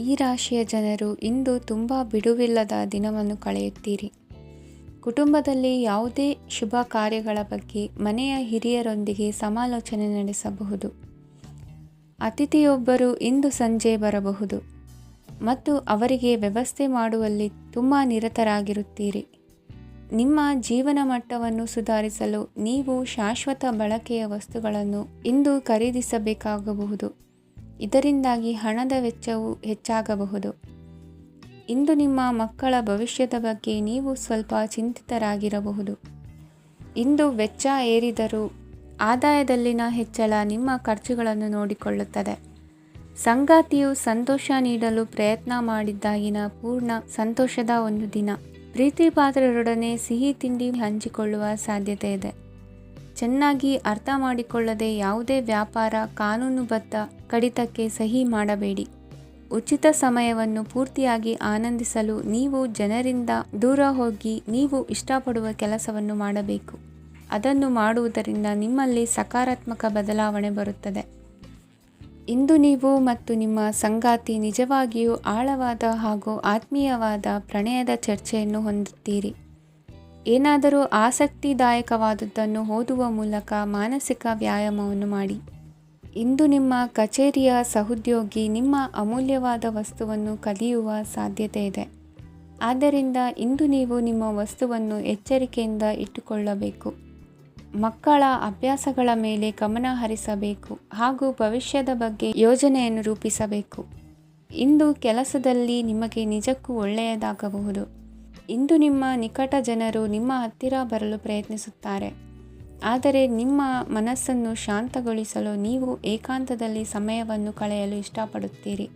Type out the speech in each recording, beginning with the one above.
ಈ ರಾಶಿಯ ಜನರು ಇಂದು ತುಂಬ ಬಿಡುವಿಲ್ಲದ ದಿನವನ್ನು ಕಳೆಯುತ್ತೀರಿ. ಕುಟುಂಬದಲ್ಲಿ ಯಾವುದೇ ಶುಭ ಕಾರ್ಯಗಳ ಬಗ್ಗೆ ಮನೆಯ ಹಿರಿಯರೊಂದಿಗೆ ಸಮಾಲೋಚನೆ ನಡೆಸಬಹುದು. ಅತಿಥಿಯೊಬ್ಬರು ಇಂದು ಸಂಜೆ ಬರಬಹುದು ಮತ್ತು ಅವರಿಗೆ ವ್ಯವಸ್ಥೆ ಮಾಡುವಲ್ಲಿ ತುಂಬ ನಿರತರಾಗಿರುತ್ತೀರಿ. ನಿಮ್ಮ ಜೀವನ ಮಟ್ಟವನ್ನು ಸುಧಾರಿಸಲು ನೀವು ಶಾಶ್ವತ ಬಳಕೆಯ ವಸ್ತುಗಳನ್ನು ಇಂದು ಖರೀದಿಸಬೇಕಾಗಬಹುದು. ಇದರಿಂದಾಗಿ ಹಣದ ವೆಚ್ಚವು ಹೆಚ್ಚಾಗಬಹುದು. ಇಂದು ನಿಮ್ಮ ಮಕ್ಕಳ ಭವಿಷ್ಯದ ಬಗ್ಗೆ ನೀವು ಸ್ವಲ್ಪ ಚಿಂತಿತರಾಗಿರಬಹುದು. ಇಂದು ವೆಚ್ಚ ಏರಿದರೂ ಆದಾಯದಲ್ಲಿನ ಹೆಚ್ಚಳ ನಿಮ್ಮ ಖರ್ಚುಗಳನ್ನು ನೋಡಿಕೊಳ್ಳುತ್ತದೆ. ಸಂಗಾತಿಯು ಸಂತೋಷ ನೀಡಲು ಪ್ರಯತ್ನ ಮಾಡಿದ್ದಾಗಿನ ಪೂರ್ಣ ಸಂತೋಷದ ಒಂದು ದಿನ. ಪ್ರೀತಿ ಪಾತ್ರರೊಡನೆ ಸಿಹಿ ತಿಂಡಿ ಹಂಚಿಕೊಳ್ಳುವ ಸಾಧ್ಯತೆ ಇದೆ. ಚೆನ್ನಾಗಿ ಅರ್ಥ ಮಾಡಿಕೊಳ್ಳದೆ ಯಾವುದೇ ವ್ಯಾಪಾರ ಕಾನೂನುಬದ್ಧ ಕಡಿತಕ್ಕೆ ಸಹಿ ಮಾಡಬೇಡಿ. ಉಚಿತ ಸಮಯವನ್ನು ಪೂರ್ತಿಯಾಗಿ ಆನಂದಿಸಲು ನೀವು ಜನರಿಂದ ದೂರ ಹೋಗಿ ನೀವು ಇಷ್ಟಪಡುವ ಕೆಲಸವನ್ನು ಮಾಡಬೇಕು. ಅದನ್ನು ಮಾಡುವುದರಿಂದ ನಿಮ್ಮಲ್ಲಿ ಸಕಾರಾತ್ಮಕ ಬದಲಾವಣೆ ಬರುತ್ತದೆ. ಇಂದು ನೀವು ಮತ್ತು ನಿಮ್ಮ ಸಂಗಾತಿ ನಿಜವಾಗಿಯೂ ಆಳವಾದ ಹಾಗೂ ಆತ್ಮೀಯವಾದ ಪ್ರಣಯದ ಚರ್ಚೆಯನ್ನು ಹೊಂದುತ್ತೀರಿ. ಏನಾದರೂ ಆಸಕ್ತಿದಾಯಕವಾದದ್ದನ್ನು ಓದುವ ಮೂಲಕ ಮಾನಸಿಕ ವ್ಯಾಯಾಮವನ್ನು ಮಾಡಿ. ಇಂದು ನಿಮ್ಮ ಕಚೇರಿಯ ಸಹೋದ್ಯೋಗಿ ನಿಮ್ಮ ಅಮೂಲ್ಯವಾದ ವಸ್ತುವನ್ನು ಕದಿಯುವ ಸಾಧ್ಯತೆ ಇದೆ. ಆದ್ದರಿಂದ ಇಂದು ನೀವು ನಿಮ್ಮ ವಸ್ತುವನ್ನು ಎಚ್ಚರಿಕೆಯಿಂದ ಇಟ್ಟುಕೊಳ್ಳಬೇಕು. ಮಕ್ಕಳ ಅಭ್ಯಾಸಗಳ ಮೇಲೆ ಗಮನ ಹರಿಸಬೇಕು ಹಾಗೂ ಭವಿಷ್ಯದ ಬಗ್ಗೆ ಯೋಜನೆಯನ್ನು ರೂಪಿಸಬೇಕು. ಇಂದು ಕೆಲಸದಲ್ಲಿ ನಿಮಗೆ ನಿಜಕ್ಕೂ ಒಳ್ಳೆಯದಾಗಬಹುದು. ಇಂದು ನಿಮ್ಮ ನಿಕಟ ಜನರು ನಿಮ್ಮ ಹತ್ತಿರ ಬರಲು ಪ್ರಯತ್ನಿಸುತ್ತಾರೆ. ಆದರೆ ನಿಮ್ಮ ಮನಸ್ಸನ್ನು ಶಾಂತಗೊಳಿಸಲು ನೀವು ಏಕಾಂತದಲ್ಲಿ ಸಮಯವನ್ನು ಕಳೆಯಲು ಇಷ್ಟಪಡುತ್ತೀರಿ.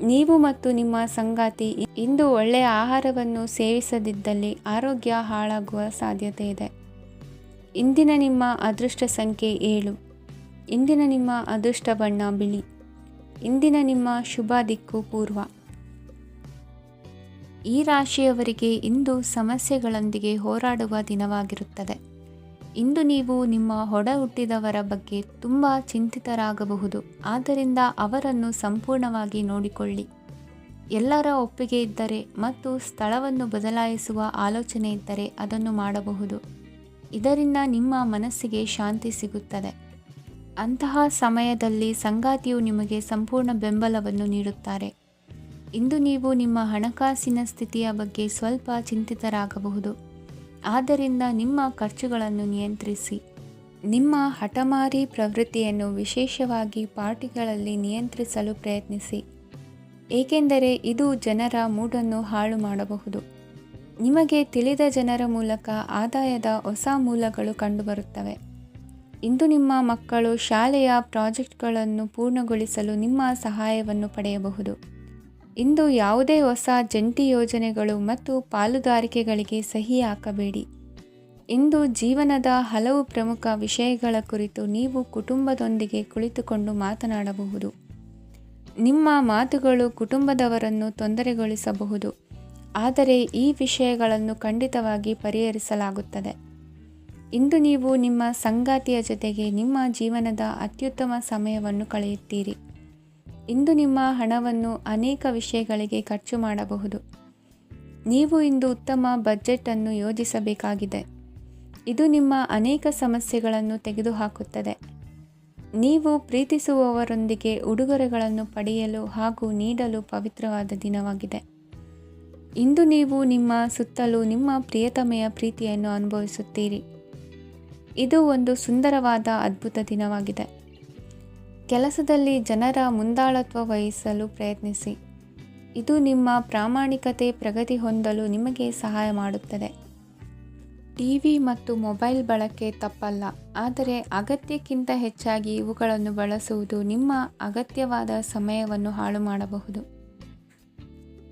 ನೀವು ಮತ್ತು ನಿಮ್ಮ ಸಂಗಾತಿ ಇಂದು ಒಳ್ಳೆಯ ಆಹಾರವನ್ನು ಸೇವಿಸದಿದ್ದಲ್ಲಿ ಆರೋಗ್ಯ ಹಾಳಾಗುವ ಸಾಧ್ಯತೆ ಇದೆ. ಇಂದಿನ ನಿಮ್ಮ ಅದೃಷ್ಟ ಸಂಖ್ಯೆ 7. ಇಂದಿನ ನಿಮ್ಮ ಅದೃಷ್ಟ ಬಣ್ಣ ಬಿಳಿ. ಇಂದಿನ ನಿಮ್ಮ ಶುಭ ದಿಕ್ಕು ಪೂರ್ವ. ಈ ರಾಶಿಯವರಿಗೆ ಇಂದು ಸಮಸ್ಯೆಗಳೊಂದಿಗೆ ಹೋರಾಡುವ ದಿನವಾಗಿರುತ್ತದೆ. ಇಂದು ನೀವು ನಿಮ್ಮ ಒಡ ಹುಟ್ಟಿದವರ ಬಗ್ಗೆ ತುಂಬ ಚಿಂತಿತರಾಗಬಹುದು. ಆದ್ದರಿಂದ ಅವರನ್ನು ಸಂಪೂರ್ಣವಾಗಿ ನೋಡಿಕೊಳ್ಳಿ. ಎಲ್ಲರ ಒಪ್ಪಿಗೆ ಇದ್ದರೆ ಮತ್ತು ಸ್ಥಳವನ್ನು ಬದಲಾಯಿಸುವ ಆಲೋಚನೆ ಇದ್ದರೆ ಅದನ್ನು ಮಾಡಬಹುದು. ಇದರಿಂದ ನಿಮ್ಮ ಮನಸ್ಸಿಗೆ ಶಾಂತಿ ಸಿಗುತ್ತದೆ. ಅಂತಹ ಸಮಯದಲ್ಲಿ ಸಂಗಾತಿಯು ನಿಮಗೆ ಸಂಪೂರ್ಣ ಬೆಂಬಲವನ್ನು ನೀಡುತ್ತಾರೆ. ಇಂದು ನೀವು ನಿಮ್ಮ ಹಣಕಾಸಿನ ಸ್ಥಿತಿಯ ಬಗ್ಗೆ ಸ್ವಲ್ಪ ಚಿಂತಿತರಾಗಬಹುದು. ಆದ್ದರಿಂದ ನಿಮ್ಮ ಖರ್ಚುಗಳನ್ನು ನಿಯಂತ್ರಿಸಿ. ನಿಮ್ಮ ಹಠಮಾರಿ ಪ್ರವೃತ್ತಿಯನ್ನು ವಿಶೇಷವಾಗಿ ಪಾರ್ಟಿಗಳಲ್ಲಿ ನಿಯಂತ್ರಿಸಲು ಪ್ರಯತ್ನಿಸಿ, ಏಕೆಂದರೆ ಇದು ಜನರ ಮೂಡನ್ನು ಹಾಳು ಮಾಡಬಹುದು. ನಿಮಗೆ ತಿಳಿದ ಜನರ ಮೂಲಕ ಆದಾಯದ ಹೊಸ ಮೂಲಗಳು ಕಂಡುಬರುತ್ತವೆ. ಇಂದು ನಿಮ್ಮ ಮಕ್ಕಳು ಶಾಲೆಯ ಪ್ರಾಜೆಕ್ಟ್ಗಳನ್ನು ಪೂರ್ಣಗೊಳಿಸಲು ನಿಮ್ಮ ಸಹಾಯವನ್ನು ಪಡೆಯಬಹುದು. ಇಂದು ಯಾವುದೇ ಹೊಸ ಜಂಟಿ ಯೋಜನೆಗಳು ಮತ್ತು ಪಾಲುದಾರಿಕೆಗಳಿಗೆ ಸಹಿ ಹಾಕಬೇಡಿ. ಇಂದು ಜೀವನದ ಹಲವು ಪ್ರಮುಖ ವಿಷಯಗಳ ಕುರಿತು ನೀವು ಕುಟುಂಬದೊಂದಿಗೆ ಕುಳಿತುಕೊಂಡು ಮಾತನಾಡಬಹುದು. ನಿಮ್ಮ ಮಾತುಗಳು ಕುಟುಂಬದವರನ್ನು ತೊಂದರೆಗೊಳಿಸಬಹುದು, ಆದರೆ ಈ ವಿಷಯಗಳನ್ನು ಖಂಡಿತವಾಗಿ ಪರಿಹರಿಸಲಾಗುತ್ತದೆ. ಇಂದು ನೀವು ನಿಮ್ಮ ಸಂಗಾತಿಯ ಜೊತೆಗೆ ನಿಮ್ಮ ಜೀವನದ ಅತ್ಯುತ್ತಮ ಸಮಯವನ್ನು ಕಳೆಯುತ್ತೀರಿ. ಇಂದು ನಿಮ್ಮ ಹಣವನ್ನು ಅನೇಕ ವಿಷಯಗಳಿಗೆ ಖರ್ಚು ಮಾಡಬಹುದು. ನೀವು ಇಂದು ಉತ್ತಮ ಬಜೆಟ್ ಅನ್ನು ಯೋಜಿಸಬೇಕಾಗಿದೆ. ಇದು ನಿಮ್ಮ ಅನೇಕ ಸಮಸ್ಯೆಗಳನ್ನು ತೆಗೆದುಹಾಕುತ್ತದೆ. ನೀವು ಪ್ರೀತಿಸುವವರೊಂದಿಗೆ ಉಡುಗೊರೆಗಳನ್ನು ಪಡೆಯಲು ಹಾಗೂ ನೀಡಲು ಪವಿತ್ರವಾದ ದಿನವಾಗಿದೆ. ಇಂದು ನೀವು ನಿಮ್ಮ ಸುತ್ತಲೂ ನಿಮ್ಮ ಪ್ರಿಯತಮೆಯ ಪ್ರೀತಿಯನ್ನು ಅನುಭವಿಸುತ್ತೀರಿ. ಇದು ಒಂದು ಸುಂದರವಾದ ಅದ್ಭುತ ದಿನವಾಗಿದೆ. ಕೆಲಸದಲ್ಲಿ ಜನರ ಮುಂದಾಳತ್ವ ವಹಿಸಲು ಪ್ರಯತ್ನಿಸಿ. ಇದು ನಿಮ್ಮ ಪ್ರಾಮಾಣಿಕತೆ ಪ್ರಗತಿ ಹೊಂದಲು ನಿಮಗೆ ಸಹಾಯ ಮಾಡುತ್ತದೆ. ಟಿವಿ ಮತ್ತು ಮೊಬೈಲ್ ಬಳಕೆ ತಪ್ಪಲ್ಲ, ಆದರೆ ಅಗತ್ಯಕ್ಕಿಂತ ಹೆಚ್ಚಾಗಿ ಇವುಗಳನ್ನು ಬಳಸುವುದು ನಿಮ್ಮ ಅಗತ್ಯವಾದ ಸಮಯವನ್ನು ಹಾಳು ಮಾಡಬಹುದು.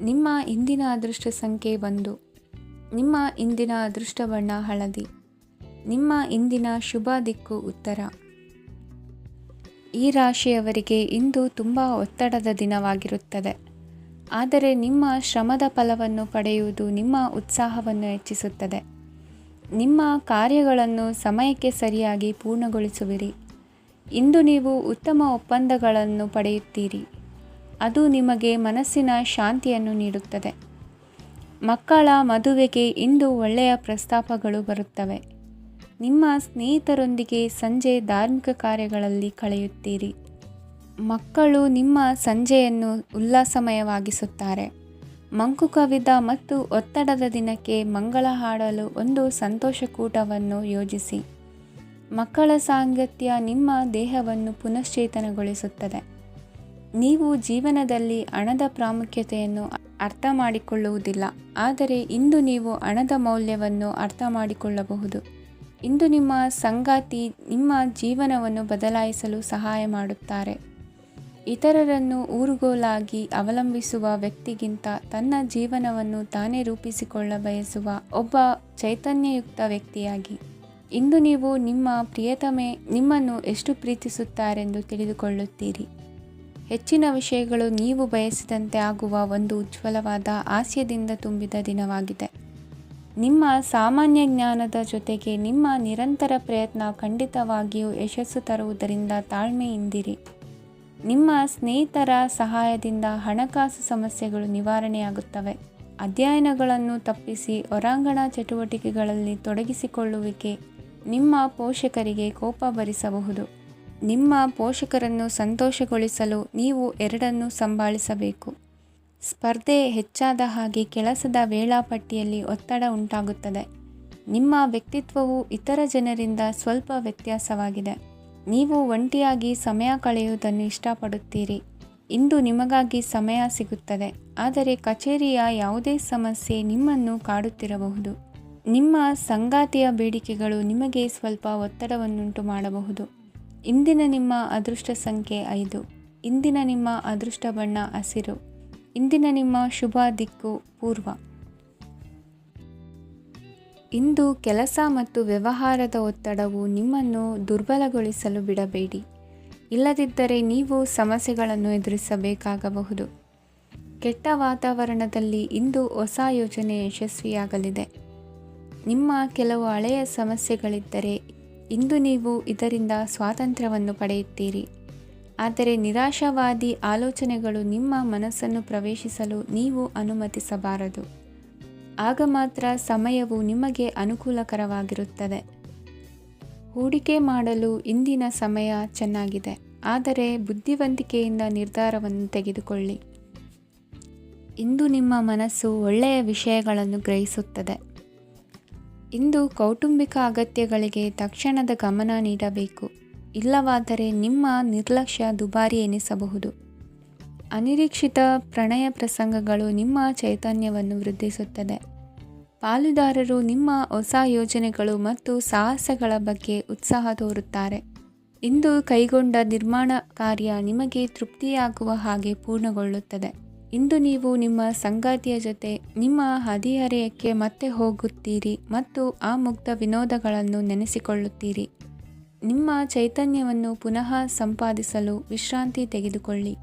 ನಿಮ್ಮ ಇಂದಿನ ಅದೃಷ್ಟ ಸಂಖ್ಯೆ 1. ನಿಮ್ಮ ಇಂದಿನ ಅದೃಷ್ಟ ಬಣ್ಣ ಹಳದಿ. ನಿಮ್ಮ ಇಂದಿನ ಶುಭ ದಿಕ್ಕು ಉತ್ತರ. ಈ ರಾಶಿಯವರಿಗೆ ಇಂದು ತುಂಬ ಒತ್ತಡದ ದಿನವಾಗಿರುತ್ತದೆ. ಆದರೆ ನಿಮ್ಮ ಶ್ರಮದ ಫಲವನ್ನು ಪಡೆಯುವುದು ನಿಮ್ಮ ಉತ್ಸಾಹವನ್ನು ಹೆಚ್ಚಿಸುತ್ತದೆ. ನಿಮ್ಮ ಕಾರ್ಯಗಳನ್ನು ಸಮಯಕ್ಕೆ ಸರಿಯಾಗಿ ಪೂರ್ಣಗೊಳಿಸುವಿರಿ. ಇಂದು ನೀವು ಉತ್ತಮ ಒಪ್ಪಂದಗಳನ್ನು ಪಡೆಯುತ್ತೀರಿ. ಅದು ನಿಮಗೆ ಮನಸ್ಸಿನ ಶಾಂತಿಯನ್ನು ನೀಡುತ್ತದೆ. ಮಕ್ಕಳ ಮದುವೆಗೆ ಇಂದು ಒಳ್ಳೆಯ ಪ್ರಸ್ತಾಪಗಳು ಬರುತ್ತವೆ. ನಿಮ್ಮ ಸ್ನೇಹಿತರೊಂದಿಗೆ ಸಂಜೆ ಧಾರ್ಮಿಕ ಕಾರ್ಯಗಳಲ್ಲಿ ಕಳೆಯುತ್ತೀರಿ. ಮಕ್ಕಳು ನಿಮ್ಮ ಸಂಜೆಯನ್ನು ಉಲ್ಲಾಸಮಯವಾಗಿಸುತ್ತಾರೆ. ಮಂಕು ಕವಿದ ಮತ್ತು ಒತ್ತಡದ ದಿನಕ್ಕೆ ಮಂಗಳ ಹಾಡಲು ಒಂದು ಸಂತೋಷಕೂಟವನ್ನು ಯೋಜಿಸಿ. ಮಕ್ಕಳ ಸಾಂಗತ್ಯ ನಿಮ್ಮ ದೇಹವನ್ನು ಪುನಶ್ಚೇತನಗೊಳಿಸುತ್ತದೆ. ನೀವು ಜೀವನದಲ್ಲಿ ಹಣದ ಪ್ರಾಮುಖ್ಯತೆಯನ್ನು ಅರ್ಥ ಮಾಡಿಕೊಳ್ಳುವುದಿಲ್ಲ, ಆದರೆ ಇಂದು ನೀವು ಹಣದ ಮೌಲ್ಯವನ್ನು ಅರ್ಥ ಮಾಡಿಕೊಳ್ಳಬಹುದು. ಇಂದು ನಿಮ್ಮ ಸಂಗಾತಿ ನಿಮ್ಮ ಜೀವನವನ್ನು ಬದಲಾಯಿಸಲು ಸಹಾಯ ಮಾಡುತ್ತಾರೆ. ಇತರರನ್ನು ಊರುಗೋಲಾಗಿ ಅವಲಂಬಿಸುವ ವ್ಯಕ್ತಿಗಿಂತ ತನ್ನ ಜೀವನವನ್ನು ತಾನೇ ರೂಪಿಸಿಕೊಳ್ಳ ಬಯಸುವ ಒಬ್ಬ ಚೈತನ್ಯಯುಕ್ತ ವ್ಯಕ್ತಿಯಾಗಿ. ಇಂದು ನೀವು ನಿಮ್ಮ ಪ್ರಿಯತಮೆ ನಿಮ್ಮನ್ನು ಎಷ್ಟು ಪ್ರೀತಿಸುತ್ತಾರೆಂದು ತಿಳಿದುಕೊಳ್ಳುತ್ತೀರಿ. ಹೆಚ್ಚಿನ ವಿಷಯಗಳು ನೀವು ಬಯಸಿದಂತೆ ಆಗುವ ಒಂದು ಉಜ್ವಲವಾದ ಹಾಸ್ಯದಿಂದ ತುಂಬಿದ ದಿನವಾಗಿದೆ. ನಿಮ್ಮ ಸಾಮಾನ್ಯ ಜ್ಞಾನದ ಜೊತೆಗೆ ನಿಮ್ಮ ನಿರಂತರ ಪ್ರಯತ್ನ ಖಂಡಿತವಾಗಿಯೂ ಯಶಸ್ಸು ತರುವುದರಿಂದ ತಾಳ್ಮೆಯಿಂದಿರಿ. ನಿಮ್ಮ ಸ್ನೇಹಿತರ ಸಹಾಯದಿಂದ ಹಣಕಾಸು ಸಮಸ್ಯೆಗಳು ನಿವಾರಣೆಯಾಗುತ್ತವೆ. ಅಧ್ಯಯನಗಳನ್ನು ತಪ್ಪಿಸಿ ಹೊರಾಂಗಣ ಚಟುವಟಿಕೆಗಳಲ್ಲಿ ತೊಡಗಿಸಿಕೊಳ್ಳುವಿಕೆ ನಿಮ್ಮ ಪೋಷಕರಿಗೆ ಕೋಪ ಭರಿಸಬಹುದು. ನಿಮ್ಮ ಪೋಷಕರನ್ನು ಸಂತೋಷಗೊಳಿಸಲು ನೀವು ಎರಡನ್ನೂ ಸಂಭಾಳಿಸಬೇಕು. ಸ್ಪರ್ಧೆ ಹೆಚ್ಚಾದ ಹಾಗೆ ಕೆಲಸದ ವೇಳಾಪಟ್ಟಿಯಲ್ಲಿ ಒತ್ತಡ ಉಂಟಾಗುತ್ತದೆ. ನಿಮ್ಮ ವ್ಯಕ್ತಿತ್ವವು ಇತರ ಜನರಿಂದ ಸ್ವಲ್ಪ ವ್ಯತ್ಯಾಸವಾಗಿದೆ. ನೀವು ಒಂಟಿಯಾಗಿ ಸಮಯ ಕಳೆಯುವುದನ್ನು ಇಷ್ಟಪಡುತ್ತೀರಿ. ಇಂದು ನಿಮಗಾಗಿ ಸಮಯ ಸಿಗುತ್ತದೆ, ಆದರೆ ಕಚೇರಿಯ ಯಾವುದೇ ಸಮಸ್ಯೆ ನಿಮ್ಮನ್ನು ಕಾಡುತ್ತಿರಬಹುದು. ನಿಮ್ಮ ಸಂಗಾತಿಯ ಬೇಡಿಕೆಗಳು ನಿಮಗೆ ಸ್ವಲ್ಪ ಒತ್ತಡವನ್ನುಂಟು ಮಾಡಬಹುದು. ಇಂದಿನ ನಿಮ್ಮ ಅದೃಷ್ಟ ಸಂಖ್ಯೆ 5. ಇಂದಿನ ನಿಮ್ಮ ಅದೃಷ್ಟ ಬಣ್ಣ ಹಸಿರು. ಇಂದಿನ ನಿಮ್ಮ ಶುಭ ದಿಕ್ಕು ಪೂರ್ವ. ಇಂದು ಕೆಲಸ ಮತ್ತು ವ್ಯವಹಾರದ ಒತ್ತಡವು ನಿಮ್ಮನ್ನು ದುರ್ಬಲಗೊಳಿಸಲು ಬಿಡಬೇಡಿ. ಇಲ್ಲದಿದ್ದರೆ ನೀವು ಸಮಸ್ಯೆಗಳನ್ನು ಎದುರಿಸಬೇಕಾಗಬಹುದು. ಕೆಟ್ಟ ವಾತಾವರಣದಲ್ಲಿ ಇಂದು ಹೊಸ ಯೋಜನೆ ಯಶಸ್ವಿಯಾಗಲಿದೆ. ನಿಮ್ಮ ಕೆಲವು ಹಳೆಯ ಸಮಸ್ಯೆಗಳಿದ್ದರೆ ಇಂದು ನೀವು ಇದರಿಂದ ಸ್ವಾತಂತ್ರ್ಯವನ್ನು ಪಡೆಯುತ್ತೀರಿ. ಆದರೆ ನಿರಾಶಾವಾದಿ ಆಲೋಚನೆಗಳು ನಿಮ್ಮ ಮನಸ್ಸನ್ನು ಪ್ರವೇಶಿಸಲು ನೀವು ಅನುಮತಿಸಬಾರದು. ಆಗ ಮಾತ್ರ ಸಮಯವು ನಿಮಗೆ ಅನುಕೂಲಕರವಾಗಿರುತ್ತದೆ. ಹೂಡಿಕೆ ಮಾಡಲು ಇಂದಿನ ಸಮಯ ಚೆನ್ನಾಗಿದೆ, ಆದರೆ ಬುದ್ಧಿವಂತಿಕೆಯಿಂದ ನಿರ್ಧಾರವನ್ನು ತೆಗೆದುಕೊಳ್ಳಿ. ಇಂದು ನಿಮ್ಮ ಮನಸ್ಸು ಒಳ್ಳೆಯ ವಿಷಯಗಳನ್ನು ಗ್ರಹಿಸುತ್ತದೆ. ಇಂದು ಕೌಟುಂಬಿಕ ಅಗತ್ಯಗಳಿಗೆ ತಕ್ಷಣದ ಗಮನ ನೀಡಬೇಕು. ಇಲ್ಲವಾದರೆ ನಿಮ್ಮ ನಿರ್ಲಕ್ಷ್ಯ ದುಬಾರಿ ಎನಿಸಬಹುದು. ಅನಿರೀಕ್ಷಿತ ಪ್ರಣಯ ಪ್ರಸಂಗಗಳು ನಿಮ್ಮ ಚೈತನ್ಯವನ್ನು ವೃದ್ಧಿಸುತ್ತದೆ. ಪಾಲುದಾರರು ನಿಮ್ಮ ಹೊಸ ಯೋಜನೆಗಳು ಮತ್ತು ಸಾಹಸಗಳ ಬಗ್ಗೆ ಉತ್ಸಾಹ ತೋರುತ್ತಾರೆ. ಇಂದು ಕೈಗೊಂಡ ನಿರ್ಮಾಣ ಕಾರ್ಯ ನಿಮಗೆ ತೃಪ್ತಿಯಾಗುವ ಹಾಗೆ ಪೂರ್ಣಗೊಳ್ಳುತ್ತದೆ. ಇಂದು ನೀವು ನಿಮ್ಮ ಸಂಗಾತಿಯ ಜೊತೆ ನಿಮ್ಮ ಹದಿಹರೆಯಕ್ಕೆ ಮತ್ತೆ ಹೋಗುತ್ತೀರಿ ಮತ್ತು ಆ ಮುಗ್ಧ ವಿನೋದಗಳನ್ನು ನೆನೆಸಿಕೊಳ್ಳುತ್ತೀರಿ. ನಿಮ್ಮ ಚೈತನ್ಯವನ್ನು ಪುನಃ ಸಂಪಾದಿಸಲು ವಿಶ್ರಾಂತಿ ತೆಗೆದುಕೊಳ್ಳಿ.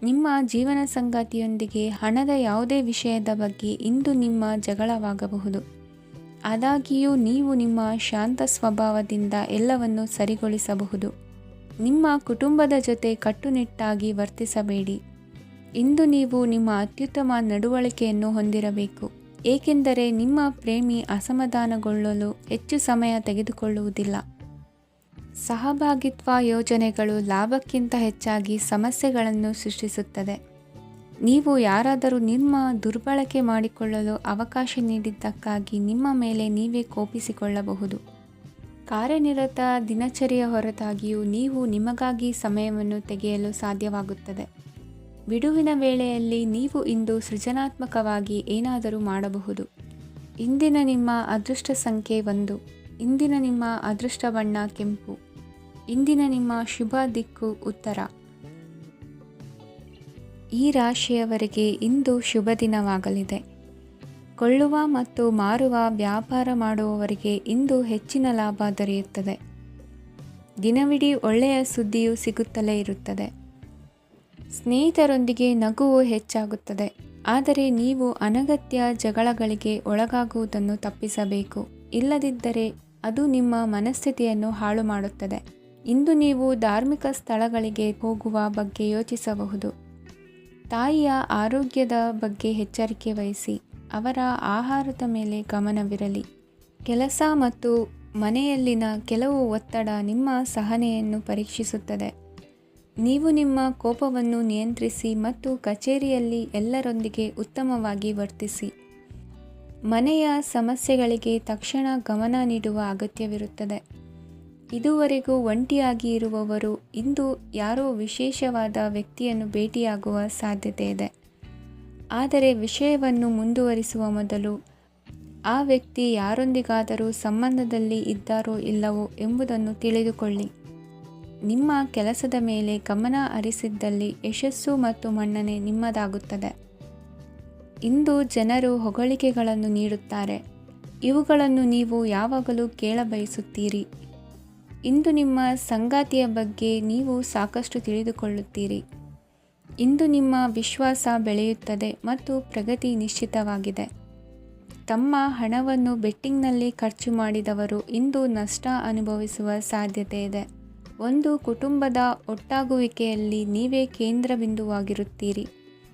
ನಿಮ್ಮ ಜೀವನ ಸಂಗಾತಿಯೊಂದಿಗೆ ಹಣದ ಯಾವುದೇ ವಿಷಯದ ಬಗ್ಗೆ ಇಂದು ನಿಮ್ಮ ಜಗಳವಾಗಬಹುದು. ಆದಾಗ್ಯೂ ನೀವು ನಿಮ್ಮ ಶಾಂತ ಸ್ವಭಾವದಿಂದ ಎಲ್ಲವನ್ನು ಸರಿಗೊಳಿಸಬಹುದು. ನಿಮ್ಮ ಕುಟುಂಬದ ಜೊತೆ ಕಟ್ಟುನಿಟ್ಟಾಗಿ ವರ್ತಿಸಬೇಡಿ. ಇಂದು ನೀವು ನಿಮ್ಮ ಅತ್ಯುತ್ತಮ ನಡವಳಿಕೆಯನ್ನು ಹೊಂದಿರಬೇಕು, ಏಕೆಂದರೆ ನಿಮ್ಮ ಪ್ರೇಮಿ ಅಸಮಾಧಾನಗೊಳ್ಳಲು ಹೆಚ್ಚು ಸಮಯ ತೆಗೆದುಕೊಳ್ಳುವುದಿಲ್ಲ. ಸಹಭಾಗಿತ್ವ ಯೋಜನೆಗಳು ಲಾಭಕ್ಕಿಂತ ಹೆಚ್ಚಾಗಿ ಸಮಸ್ಯೆಗಳನ್ನು ಸೃಷ್ಟಿಸುತ್ತದೆ. ನೀವು ಯಾರಾದರೂ ನಿಮ್ಮ ದುರ್ಬಳಕೆ ಮಾಡಿಕೊಳ್ಳಲು ಅವಕಾಶ ನೀಡಿದ್ದಕ್ಕಾಗಿ ನಿಮ್ಮ ಮೇಲೆ ನೀವೇ ಕೋಪಿಸಿಕೊಳ್ಳಬಹುದು. ಕಾರ್ಯನಿರತ ದಿನಚರಿಯ ಹೊರತಾಗಿಯೂ ನೀವು ನಿಮಗಾಗಿ ಸಮಯವನ್ನು ತೆಗೆಯಲು ಸಾಧ್ಯವಾಗುತ್ತದೆ. ಬಿಡುವಿನ ವೇಳೆಯಲ್ಲಿ ನೀವು ಇಂದು ಸೃಜನಾತ್ಮಕವಾಗಿ ಏನಾದರೂ ಮಾಡಬಹುದು. ಇಂದಿನ ನಿಮ್ಮ ಅದೃಷ್ಟ ಸಂಖ್ಯೆ 1. ಇಂದಿನ ನಿಮ್ಮ ಅದೃಷ್ಟ ಬಣ್ಣ ಕೆಂಪು. ಇಂದಿನ ನಿಮ್ಮ ಶುಭ ದಿಕ್ಕು ಉತ್ತರ. ಈ ರಾಶಿಯವರಿಗೆ ಇಂದು ಶುಭ ದಿನವಾಗಲಿದೆ. ಕೊಳ್ಳುವ ಮತ್ತು ಮಾರುವ ವ್ಯಾಪಾರ ಮಾಡುವವರಿಗೆ ಇಂದು ಹೆಚ್ಚಿನ ಲಾಭ ದೊರೆಯುತ್ತದೆ. ದಿನವಿಡೀ ಒಳ್ಳೆಯ ಸುದ್ದಿಯು ಸಿಗುತ್ತಲೇ ಇರುತ್ತದೆ. ಸ್ನೇಹಿತರೊಂದಿಗೆ ನಗುವು ಹೆಚ್ಚಾಗುತ್ತದೆ, ಆದರೆ ನೀವು ಅನಗತ್ಯ ಜಗಳಗಳಿಗೆ ಒಳಗಾಗುವುದನ್ನು ತಪ್ಪಿಸಬೇಕು. ಇಲ್ಲದಿದ್ದರೆ ಅದು ನಿಮ್ಮ ಮನಸ್ಥಿತಿಯನ್ನು ಹಾಳು ಮಾಡುತ್ತದೆ. ಇಂದು ನೀವು ಧಾರ್ಮಿಕ ಸ್ಥಳಗಳಿಗೆ ಹೋಗುವ ಬಗ್ಗೆ ಯೋಚಿಸಬಹುದು. ತಾಯಿಯ ಆರೋಗ್ಯದ ಬಗ್ಗೆ ಎಚ್ಚರಿಕೆ ವಹಿಸಿ. ಅವರ ಆಹಾರದ ಮೇಲೆ ಗಮನವಿರಲಿ. ಕೆಲಸ ಮತ್ತು ಮನೆಯಲ್ಲಿನ ಕೆಲವು ಒತ್ತಡ ನಿಮ್ಮ ಸಹನೆಯನ್ನು ಪರೀಕ್ಷಿಸುತ್ತದೆ. ನೀವು ನಿಮ್ಮ ಕೋಪವನ್ನು ನಿಯಂತ್ರಿಸಿ ಮತ್ತು ಕಚೇರಿಯಲ್ಲಿ ಎಲ್ಲರೊಂದಿಗೆ ಉತ್ತಮವಾಗಿ ವರ್ತಿಸಿ. ಮನೆಯ ಸಮಸ್ಯೆಗಳಿಗೆ ತಕ್ಷಣ ಗಮನ ನೀಡುವ ಅಗತ್ಯವಿರುತ್ತದೆ. ಇದುವರೆಗೂ ಒಂಟಿಯಾಗಿ ಇರುವವರು ಇಂದು ಯಾರೋ ವಿಶೇಷವಾದ ವ್ಯಕ್ತಿಯನ್ನು ಭೇಟಿಯಾಗುವ ಸಾಧ್ಯತೆ ಇದೆ. ಆದರೆ ವಿಷಯವನ್ನು ಮುಂದುವರಿಸುವ ಮೊದಲು ಆ ವ್ಯಕ್ತಿ ಯಾರೊಂದಿಗಾದರೂ ಸಂಬಂಧದಲ್ಲಿ ಇದ್ದಾರೋ ಇಲ್ಲವೋ ಎಂಬುದನ್ನು ತಿಳಿದುಕೊಳ್ಳಿ. ನಿಮ್ಮ ಕೆಲಸದ ಮೇಲೆ ಗಮನ ಹರಿಸಿದ್ದಲ್ಲಿ ಯಶಸ್ಸು ಮತ್ತು ಮನ್ನಣೆ ನಿಮ್ಮದಾಗುತ್ತದೆ. ಇಂದು ಜನರು ಹೊಗಳಿಕೆಗಳನ್ನು ನೀಡುತ್ತಾರೆ. ಇವುಗಳನ್ನು ನೀವು ಯಾವಾಗಲೂ ಕೇಳಬಯಸುತ್ತೀರಿ. ಇಂದು ನಿಮ್ಮ ಸಂಗಾತಿಯ ಬಗ್ಗೆ ನೀವು ಸಾಕಷ್ಟು ತಿಳಿದುಕೊಳ್ಳುತ್ತೀರಿ. ಇಂದು ನಿಮ್ಮ ವಿಶ್ವಾಸ ಬೆಳೆಯುತ್ತದೆ ಮತ್ತು ಪ್ರಗತಿ ನಿಶ್ಚಿತವಾಗಿದೆ. ತಮ್ಮ ಹಣವನ್ನು ಬೆಟ್ಟಿಂಗ್ನಲ್ಲಿ ಖರ್ಚು ಮಾಡಿದವರು ಇಂದು ನಷ್ಟ ಅನುಭವಿಸುವ ಸಾಧ್ಯತೆ ಇದೆ. ಒಂದು ಕುಟುಂಬದ ಒಟ್ಟಾಗುವಿಕೆಯಲ್ಲಿ ನೀವೇ ಕೇಂದ್ರ ಬಿಂದುವಾಗಿರುತ್ತೀರಿ.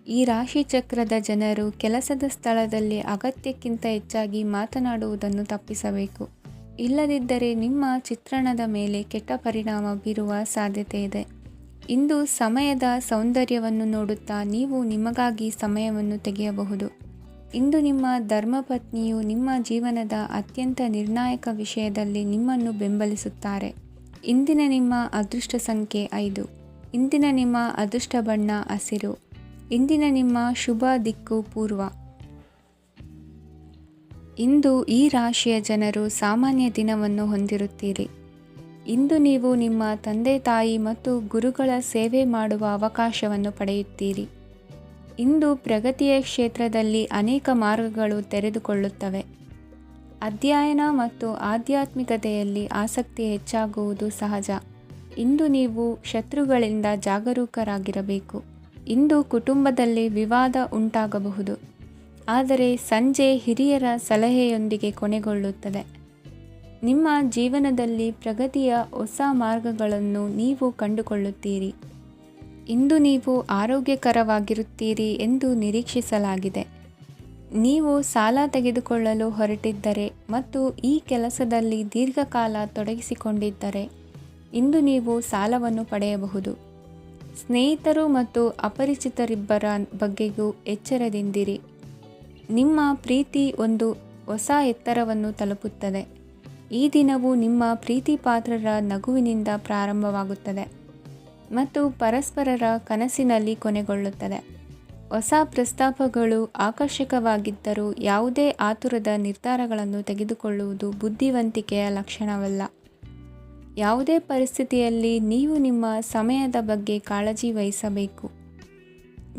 ಈ ರಾಶಿಚಕ್ರದ ಜನರು ಕೆಲಸದ ಸ್ಥಳದಲ್ಲಿ ಅಗತ್ಯಕ್ಕಿಂತ ಹೆಚ್ಚಾಗಿ ಮಾತನಾಡುವುದನ್ನು ತಪ್ಪಿಸಬೇಕು. ಇಲ್ಲದಿದ್ದರೆ ನಿಮ್ಮ ಚಿತ್ರಣದ ಮೇಲೆ ಕೆಟ್ಟ ಪರಿಣಾಮ ಬೀರುವ ಸಾಧ್ಯತೆ ಇದೆ. ಇಂದು ಸಮಯದ ಸೌಂದರ್ಯವನ್ನು ನೋಡುತ್ತಾ ನೀವು ನಿಮಗಾಗಿ ಸಮಯವನ್ನು ತೆಗೆಯಬಹುದು. ಇಂದು ನಿಮ್ಮ ಧರ್ಮಪತ್ನಿಯು ನಿಮ್ಮ ಜೀವನದ ಅತ್ಯಂತ ನಿರ್ಣಾಯಕ ವಿಷಯದಲ್ಲಿ ನಿಮ್ಮನ್ನು ಬೆಂಬಲಿಸುತ್ತಾರೆ. ಇಂದಿನ ನಿಮ್ಮ ಅದೃಷ್ಟ ಸಂಖ್ಯೆ 5. ಇಂದಿನ ನಿಮ್ಮ ಅದೃಷ್ಟ ಬಣ್ಣ ಹಸಿರು. ಇಂದಿನ ನಿಮ್ಮ ಶುಭ ದಿಕ್ಕು ಪೂರ್ವ. ಇಂದು ಈ ರಾಶಿಯ ಜನರು ಸಾಮಾನ್ಯ ದಿನವನ್ನು ಹೊಂದಿರುತ್ತೀರಿ. ಇಂದು ನೀವು ನಿಮ್ಮ ತಂದೆ ತಾಯಿ ಮತ್ತು ಗುರುಗಳ ಸೇವೆ ಮಾಡುವ ಅವಕಾಶವನ್ನು ಪಡೆಯುತ್ತೀರಿ. ಇಂದು ಪ್ರಗತಿಯ ಕ್ಷೇತ್ರದಲ್ಲಿ ಅನೇಕ ಮಾರ್ಗಗಳು ತೆರೆದುಕೊಳ್ಳುತ್ತವೆ. ಅಧ್ಯಯನ ಮತ್ತು ಆಧ್ಯಾತ್ಮಿಕತೆಯಲ್ಲಿ ಆಸಕ್ತಿ ಹೆಚ್ಚಾಗುವುದು ಸಹಜ. ಇಂದು ನೀವು ಶತ್ರುಗಳಿಂದ ಜಾಗರೂಕರಾಗಿರಬೇಕು. ಇಂದು ಕುಟುಂಬದಲ್ಲಿ ವಿವಾದ ಉಂಟಾಗಬಹುದು. ಆದರೆ ಸಂಜೆ ಹಿರಿಯರ ಸಲಹೆಯೊಂದಿಗೆ ಕೊನೆಗೊಳ್ಳುತ್ತದೆ. ನಿಮ್ಮ ಜೀವನದಲ್ಲಿ ಪ್ರಗತಿಯ ಹೊಸ ಮಾರ್ಗಗಳನ್ನು ನೀವು ಕಂಡುಕೊಳ್ಳುತ್ತೀರಿ. ಇಂದು ನೀವು ಆರೋಗ್ಯಕರವಾಗಿರುತ್ತೀರಿ ಎಂದು ನಿರೀಕ್ಷಿಸಲಾಗಿದೆ. ನೀವು ಸಾಲ ತೆಗೆದುಕೊಳ್ಳಲು ಹೊರಟಿದ್ದರೆ ಮತ್ತು ಈ ಕೆಲಸದಲ್ಲಿ ದೀರ್ಘಕಾಲ ತೊಡಗಿಸಿಕೊಂಡಿದ್ದರೆ ಇಂದು ನೀವು ಸಾಲವನ್ನು ಪಡೆಯಬಹುದು. ಸ್ನೇಹಿತರು ಮತ್ತು ಅಪರಿಚಿತರಿಬ್ಬರ ಬಗ್ಗೆಯೂ ಎಚ್ಚರದಿಂದಿರಿ. ನಿಮ್ಮ ಪ್ರೀತಿ ಒಂದು ಹೊಸ ಎತ್ತರವನ್ನು ತಲುಪುತ್ತದೆ. ಈ ದಿನವು ನಿಮ್ಮ ಪ್ರೀತಿ ಪಾತ್ರರ ನಗುವಿನಿಂದ ಪ್ರಾರಂಭವಾಗುತ್ತದೆ ಮತ್ತು ಪರಸ್ಪರರ ಕನಸಿನಲ್ಲಿ ಕೊನೆಗೊಳ್ಳುತ್ತದೆ. ಹೊಸ ಪ್ರಸ್ತಾಪಗಳು ಆಕರ್ಷಕವಾಗಿದ್ದರೂ ಯಾವುದೇ ಆತುರದ ನಿರ್ಧಾರಗಳನ್ನು ತೆಗೆದುಕೊಳ್ಳುವುದು ಬುದ್ಧಿವಂತಿಕೆಯ ಲಕ್ಷಣವಲ್ಲ. ಯಾವುದೇ ಪರಿಸ್ಥಿತಿಯಲ್ಲಿ ನೀವು ನಿಮ್ಮ ಸಮಯದ ಬಗ್ಗೆ ಕಾಳಜಿ ವಹಿಸಬೇಕು.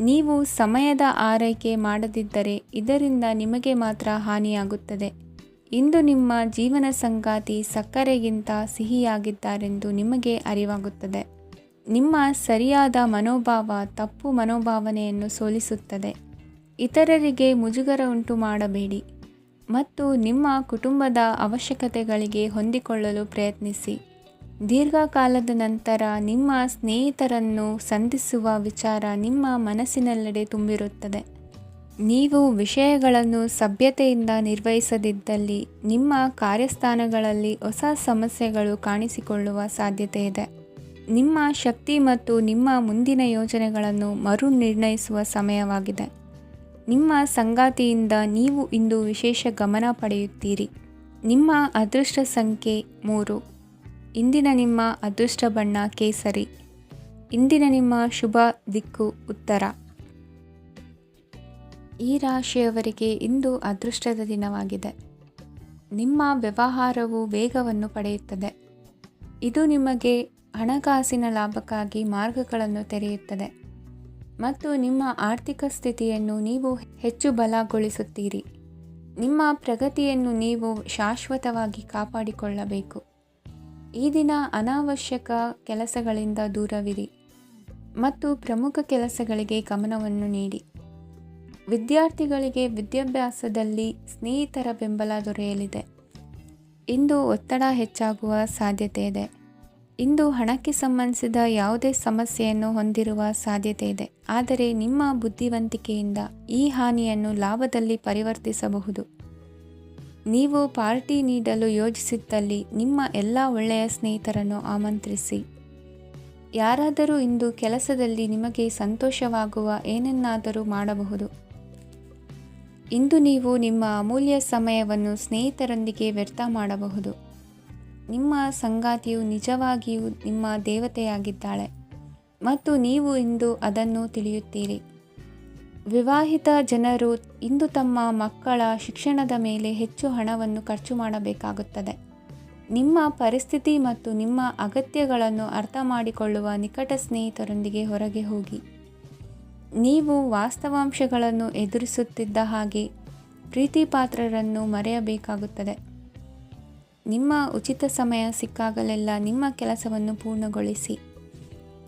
ನೀವು ಸಮಯದ ಆರೈಕೆ ಮಾಡದಿದ್ದರೆ ಇದರಿಂದ ನಿಮಗೆ ಮಾತ್ರ ಹಾನಿಯಾಗುತ್ತದೆ. ಇಂದು ನಿಮ್ಮ ಜೀವನ ಸಂಗಾತಿ ಸಕ್ಕರೆಗಿಂತ ಸಿಹಿಯಾಗಿದ್ದಾರೆಂದು ನಿಮಗೆ ಅರಿವಾಗುತ್ತದೆ. ನಿಮ್ಮ ಸರಿಯಾದ ಮನೋಭಾವ ತಪ್ಪು ಮನೋಭಾವನೆಯನ್ನು ಸೋಲಿಸುತ್ತದೆ. ಇತರರಿಗೆ ಮುಜುಗರ ಉಂಟು ಮಾಡಬೇಡಿ ಮತ್ತು ನಿಮ್ಮ ಕುಟುಂಬದ ಅವಶ್ಯಕತೆಗಳಿಗೆ ಹೊಂದಿಕೊಳ್ಳಲು ಪ್ರಯತ್ನಿಸಿ. ದೀರ್ಘಕಾಲದ ನಂತರ ನಿಮ್ಮ ಸ್ನೇಹಿತರನ್ನು ಸಂಧಿಸುವ ವಿಚಾರ ನಿಮ್ಮ ಮನಸ್ಸಿನೆಲ್ಲೆಡೆ ತುಂಬಿರುತ್ತದೆ. ನೀವು ವಿಷಯಗಳನ್ನು ಸಭ್ಯತೆಯಿಂದ ನಿರ್ವಹಿಸದಿದ್ದಲ್ಲಿ ನಿಮ್ಮ ಕಾರ್ಯಸ್ಥಾನಗಳಲ್ಲಿ ಹೊಸ ಸಮಸ್ಯೆಗಳು ಕಾಣಿಸಿಕೊಳ್ಳುವ ಸಾಧ್ಯತೆ ಇದೆ. ನಿಮ್ಮ ಶಕ್ತಿ ಮತ್ತು ನಿಮ್ಮ ಮುಂದಿನ ಯೋಜನೆಗಳನ್ನು ಮರು ನಿರ್ಣಯಿಸುವ ಸಮಯವಾಗಿದೆ. ನಿಮ್ಮ ಸಂಗಾತಿಯಿಂದ ನೀವು ಇಂದು ವಿಶೇಷ ಗಮನ ಪಡೆಯುತ್ತೀರಿ. ನಿಮ್ಮ ಅದೃಷ್ಟ ಸಂಖ್ಯೆ 3. ಇಂದಿನ ನಿಮ್ಮ ಅದೃಷ್ಟ ಬಣ್ಣ ಕೇಸರಿ. ಇಂದಿನ ನಿಮ್ಮ ಶುಭ ದಿಕ್ಕು ಉತ್ತರ. ಈ ರಾಶಿಯವರಿಗೆ ಇಂದು ಅದೃಷ್ಟದ ದಿನವಾಗಿದೆ. ನಿಮ್ಮ ವ್ಯವಹಾರವು ವೇಗವನ್ನು ಪಡೆಯುತ್ತದೆ. ಇದು ನಿಮಗೆ ಹಣಕಾಸಿನ ಲಾಭಕ್ಕಾಗಿ ಮಾರ್ಗಗಳನ್ನು ತೆರೆಯುತ್ತದೆ ಮತ್ತು ನಿಮ್ಮ ಆರ್ಥಿಕ ಸ್ಥಿತಿಯನ್ನು ನೀವು ಹೆಚ್ಚು ಬಲಗೊಳಿಸುತ್ತೀರಿ. ನಿಮ್ಮ ಪ್ರಗತಿಯನ್ನು ನೀವು ಶಾಶ್ವತವಾಗಿ ಕಾಪಾಡಿಕೊಳ್ಳಬೇಕು. ಈ ದಿನ ಅನಾವಶ್ಯಕ ಕೆಲಸಗಳಿಂದ ದೂರವಿರಿ ಮತ್ತು ಪ್ರಮುಖ ಕೆಲಸಗಳಿಗೆ ಗಮನವನ್ನು ನೀಡಿ. ವಿದ್ಯಾರ್ಥಿಗಳಿಗೆ ವಿದ್ಯಾಭ್ಯಾಸದಲ್ಲಿ ಸ್ನೇಹಿತರ ಬೆಂಬಲ ದೊರೆಯಲಿದೆ. ಇಂದು ಒತ್ತಡ ಹೆಚ್ಚಾಗುವ ಸಾಧ್ಯತೆ ಇದೆ. ಇಂದು ಹಣಕ್ಕೆ ಸಂಬಂಧಿಸಿದ ಯಾವುದೇ ಸಮಸ್ಯೆಯನ್ನು ಹೊಂದಿರುವ ಸಾಧ್ಯತೆ ಇದೆ, ಆದರೆ ನಿಮ್ಮ ಬುದ್ಧಿವಂತಿಕೆಯಿಂದ ಈ ಹಾನಿಯನ್ನು ಲಾಭದಲ್ಲಿ ಪರಿವರ್ತಿಸಬಹುದು. ನೀವು ಪಾರ್ಟಿ ನೀಡಲು ಯೋಜಿಸಿದ್ದಲ್ಲಿ ನಿಮ್ಮ ಎಲ್ಲ ಒಳ್ಳೆಯ ಸ್ನೇಹಿತರನ್ನು ಆಮಂತ್ರಿಸಿ. ಯಾರಾದರೂ ಇಂದು ಕೆಲಸದಲ್ಲಿ ನಿಮಗೆ ಸಂತೋಷವಾಗುವ ಏನನ್ನಾದರೂ ಮಾಡಬಹುದು. ಇಂದು ನೀವು ನಿಮ್ಮ ಅಮೂಲ್ಯ ಸಮಯವನ್ನು ಸ್ನೇಹಿತರೊಂದಿಗೆ ವ್ಯರ್ಥ ಮಾಡಬಹುದು. ನಿಮ್ಮ ಸಂಗಾತಿಯು ನಿಜವಾಗಿಯೂ ನಿಮ್ಮ ದೇವತೆಯಾಗಿದ್ದಾಳೆ ಮತ್ತು ನೀವು ಇಂದು ಅದನ್ನು ತಿಳಿಯುತ್ತೀರಿ. ವಿವಾಹಿತ ಜನರು ಇಂದು ತಮ್ಮ ಮಕ್ಕಳ ಶಿಕ್ಷಣದ ಮೇಲೆ ಹೆಚ್ಚು ಹಣವನ್ನು ಖರ್ಚು ಮಾಡಬೇಕಾಗುತ್ತದೆ. ನಿಮ್ಮ ಪರಿಸ್ಥಿತಿ ಮತ್ತು ನಿಮ್ಮ ಅಗತ್ಯಗಳನ್ನು ಅರ್ಥ ಮಾಡಿಕೊಳ್ಳುವ ನಿಕಟ ಸ್ನೇಹಿತರೊಂದಿಗೆ ಹೊರಗೆ ಹೋಗಿ. ನೀವು ವಾಸ್ತವಾಂಶಗಳನ್ನು ಎದುರಿಸುತ್ತಿದ್ದ ಹಾಗೆ ಪ್ರೀತಿಪಾತ್ರರನ್ನು ಮರೆಯಬೇಕಾಗುತ್ತದೆ. ನಿಮ್ಮ ಉಚಿತ ಸಮಯ ಸಿಕ್ಕಾಗಲೆಲ್ಲ ನಿಮ್ಮ ಕೆಲಸವನ್ನು ಪೂರ್ಣಗೊಳಿಸಿ.